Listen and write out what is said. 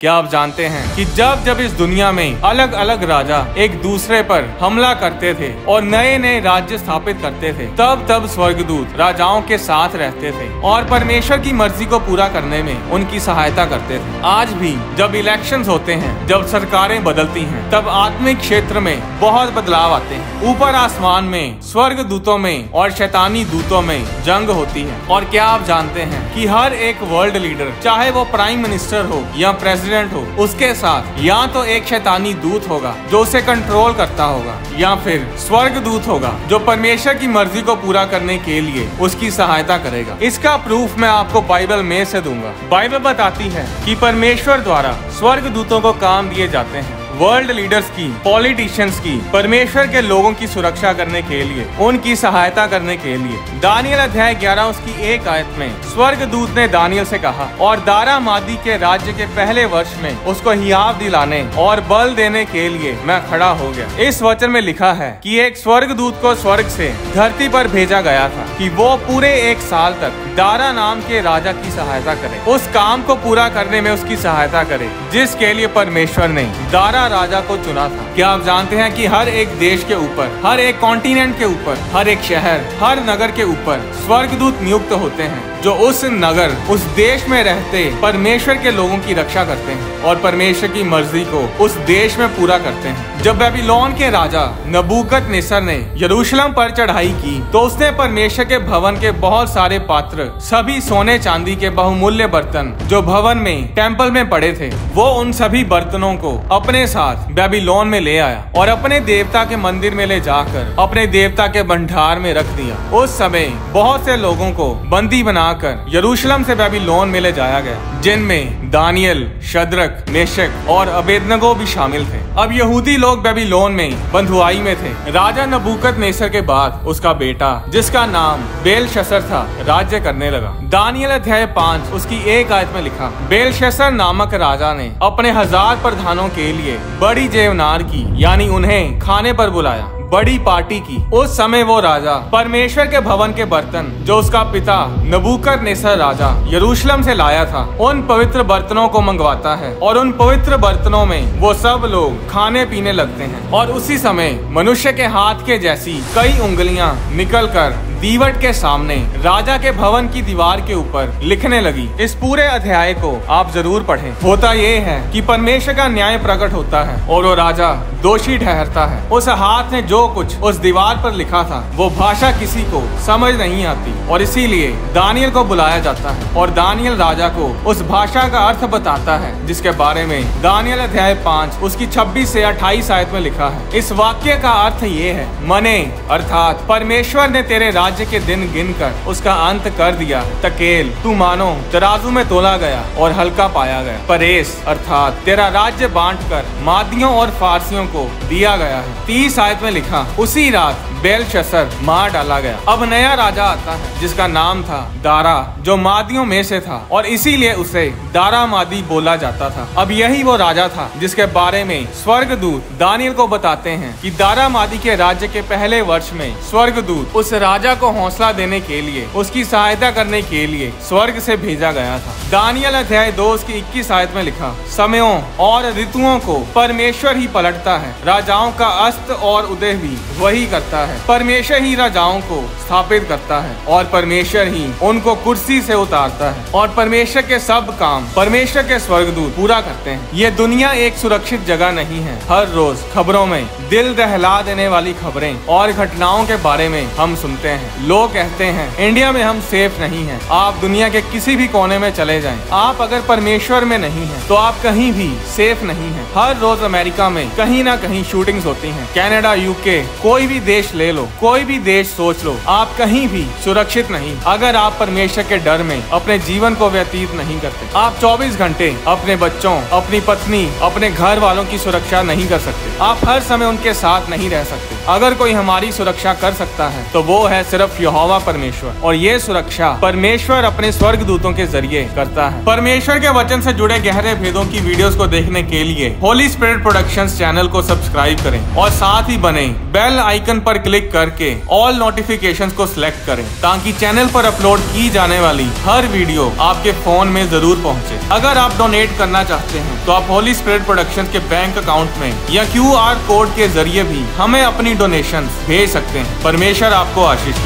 क्या आप जानते हैं कि जब जब इस दुनिया में अलग अलग राजा एक दूसरे पर हमला करते थे और नए नए राज्य स्थापित करते थे, तब तब स्वर्गदूत राजाओं के साथ रहते थे और परमेश्वर की मर्जी को पूरा करने में उनकी सहायता करते थे। आज भी जब इलेक्शंस होते हैं, जब सरकारें बदलती हैं, तब आत्मिक क्षेत्र में बहुत बदलाव आते हैं। ऊपर आसमान में स्वर्गदूतों में और शैतानी दूतों में जंग होती है। और क्या आप जानते हैं कि हर एक वर्ल्ड लीडर, चाहे वो प्राइम मिनिस्टर हो या प्रेसिडेंट हो, उसके साथ या तो एक शैतानी दूत होगा जो उसे कंट्रोल करता होगा, या फिर स्वर्गदूत होगा जो परमेश्वर की मर्जी को पूरा करने के लिए उसकी सहायता करेगा। इसका प्रूफ मैं आपको बाइबल में से दूंगा। बाइबल बताती है कि परमेश्वर द्वारा स्वर्गदूतों को काम दिए जाते हैं वर्ल्ड लीडर्स की, पॉलिटिशियंस की, परमेश्वर के लोगों की सुरक्षा करने के लिए, उनकी सहायता करने के लिए। दानियल अध्याय 11 उसकी 1 आयत में स्वर्गदूत ने दानियल से कहा, और दारा मादी के राज्य के पहले वर्ष में उसको हियाव दिलाने और बल देने के लिए मैं खड़ा हो गया। इस वचन में लिखा है कि एक स्वर्गदूत को स्वर्ग से धरती पर भेजा गया था कि वो पूरे 1 साल तक दारा नाम के राजा की सहायता करे, उस काम को पूरा करने में उसकी सहायता करे जिसके लिए परमेश्वर ने दारा राजा को चुना था। क्या आप जानते हैं कि हर एक देश के ऊपर, हर एक कॉन्टिनेंट के ऊपर, हर एक शहर, हर नगर के ऊपर स्वर्गदूत नियुक्त होते हैं जो उस नगर, उस देश में रहते परमेश्वर के लोगों की रक्षा करते हैं और परमेश्वर की मर्जी को उस देश में पूरा करते हैं। जब बेबीलोन के राजा नबूकदनेस्सर ने यरूशलेम पर चढ़ाई की तो उसने परमेश्वर के भवन के बहुत सारे पात्र, सभी सोने चांदी के बहुमूल्य बर्तन जो भवन में, टेम्पल में पड़े थे, वो उन सभी बर्तनों को अपने साथ बेबीलोन में ले आया और अपने देवता के मंदिर में ले जाकर अपने देवता के भंडार में रख दिया। उस समय बहुत से लोगों को बंदी बनाकर यरूशलेम से बेबीलोन में ले जाया गया, जिनमें दानियल, शद्रक, मेशक और अबेदनगो भी शामिल थे। अब यहूदी लोग बेबीलोन में बंधुआई में थे। राजा नबूकदनेस्सर के बाद उसका बेटा, जिसका नाम बेलशस्सर था, राज्य करने लगा। दानियल अध्याय 5 उसकी 1 आयत में लिखा, बेलशस्सर नामक राजा ने अपने 1000 प्रधानों के लिए बड़ी जेवनार की, यानी उन्हें खाने पर बुलाया, बड़ी पार्टी की। उस समय वो राजा परमेश्वर के भवन के बर्तन जो उसका पिता नबूकदनेस्सर राजा यरूशलेम से लाया था, उन पवित्र बर्तनों को मंगवाता है और उन पवित्र बर्तनों में वो सब लोग खाने पीने लगते हैं। और उसी समय मनुष्य के हाथ के जैसी कई उंगलियां निकलकर दीवट के सामने राजा के भवन की दीवार के ऊपर लिखने लगी। इस पूरे अध्याय को आप जरूर पढ़ें। होता ये है कि परमेश्वर का न्याय प्रकट होता है और वो राजा दोषी ठहरता है। उस हाथ ने जो कुछ उस दीवार पर लिखा था वो भाषा किसी को समझ नहीं आती और इसीलिए दानियल को बुलाया जाता है और दानियल राजा को उस भाषा का अर्थ बताता है, जिसके बारे में दानियल अध्याय 5 उसकी 26 से 28 आयत में लिखा है। इस वाक्य का अर्थ ये है, मने अर्थात परमेश्वर ने तेरे राज्य के दिन गिनकर उसका अंत कर दिया। तकेल, तू मानो तराजू में तोला गया और हल्का पाया गया। परेस अर्थात तेरा राज्य बांटकर मादियों और फारसियों को दिया गया है। 30 आयत में लिखा, उसी रात बेलशस्सर मार डाला गया। अब नया राजा आता है जिसका नाम था दारा, जो मादियों में से था और इसीलिए उसे दारा मादी बोला जाता था। अब यही वो राजा था जिसके बारे में स्वर्गदूत दानियल को बताते हैं कि दारा मादी के राज्य के पहले वर्ष में स्वर्गदूत उस राजा को हौसला देने के लिए, उसकी सहायता करने के लिए स्वर्ग से भेजा गया था। दानियल अध्याय 2 उसकी 21 आयत में लिखा, समयों और ऋतुओं को परमेश्वर ही पलटता है, राजाओं का अस्त और उदय भी वही करता है। परमेश्वर ही राजाओं को स्थापित करता है और परमेश्वर ही उनको कुर्सी से उतारता है और परमेश्वर के सब काम परमेश्वर के स्वर्गदूत पूरा करते हैं। ये दुनिया एक सुरक्षित जगह नहीं है। हर रोज खबरों में दिल दहला देने वाली खबरें और घटनाओं के बारे में हम सुनते हैं। लोग कहते हैं इंडिया में हम सेफ नहीं हैं। आप दुनिया के किसी भी कोने में चले जाएं, आप अगर परमेश्वर में नहीं हैं तो आप कहीं भी सेफ नहीं हैं। हर रोज अमेरिका में कहीं ना कहीं शूटिंग्स होती हैं। कनाडा, यूके, कोई भी देश ले लो, कोई भी देश सोच लो, आप कहीं भी सुरक्षित नहीं अगर आप परमेश्वर के डर में अपने जीवन को व्यतीत नहीं करते। आप 24 घंटे अपने बच्चों, अपनी पत्नी, अपने घर वालों की सुरक्षा नहीं कर सकते। आप हर समय उनके साथ नहीं रह सकते। अगर कोई हमारी सुरक्षा कर सकता है तो वो है सिर्फ यहोवा परमेश्वर, और ये सुरक्षा परमेश्वर अपने स्वर्गदूतों के जरिए करता है। परमेश्वर के वचन से जुड़े गहरे भेदों की वीडियोस को देखने के लिए होली स्पिरिट प्रोडक्शंस चैनल को सब्सक्राइब करें और साथ ही बने बेल आइकन पर क्लिक करके ऑल नोटिफिकेशंस को सिलेक्ट करें, ताकि चैनल पर अपलोड की जाने वाली हर वीडियो आपके फोन में जरूर पहुंचे। अगर आप डोनेट करना चाहते हैं तो आप होली स्पिरिट प्रोडक्शंस के बैंक अकाउंट में या QR कोड के जरिए भी हमें अपनी डोनेशंस भेज सकते हैं। परमेश्वर आपको आशीष